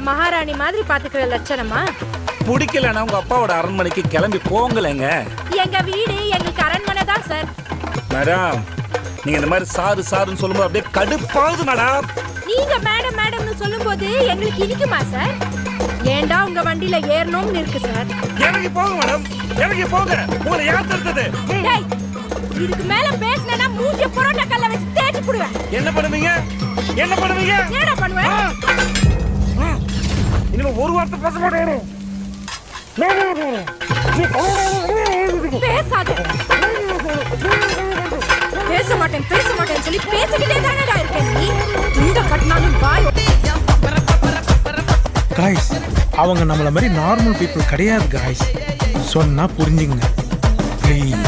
மகாராணி மாதிரி பாத்துக்கிற லட்சணமா? பிடிக்கலன்னா உங்க அப்பாவோட அரண்மனைக்கு கிளம்பி போங்களேங்க. எங்க வீடு எங்களுக்கு அரண்மனை தான் சார். மேடம், நீங்க இந்த மாதிரி சாரு சாருன்னு சொல்லும்போது அப்படியே கடுப்பாகுது மேடம். நீங்க மேடம் மேடம்னு சொல்லும்போது எங்களுக்கு இனிக்குமா சார்? ஏண்டா உங்க வண்டியில ஏறணும்னு இருக்கு சார். இறங்கி போங்க மேடம், இறங்கி போங்க. உங்களை யார் தடுத்தது? டேய், இதுக்கு மேல பேசினா மூஞ்சிய புரோட்டா கல்ல வச்சு தேய்ச்சி புடுவேன். என்ன பண்ணுவீங்க? என்ன பண்ணுவீங்க? என்னடா பண்ணுவேன்? இனிமே ஒரு வார்த்தை பேச மாட்டேன். பேசாத. பேச மாட்டேன் சொல்லி பேசிக்கிட்டே தானடா இருக்கேன் நீ. இந்த கட்னாலும் வாய். காய்ஸ், அவங்க நம்மள மாதிரி நார்மல் பீப்புள் கிடையாது காய்ஸ். சொன்னா புரிஞ்சுங்க ப்ளீஸ்.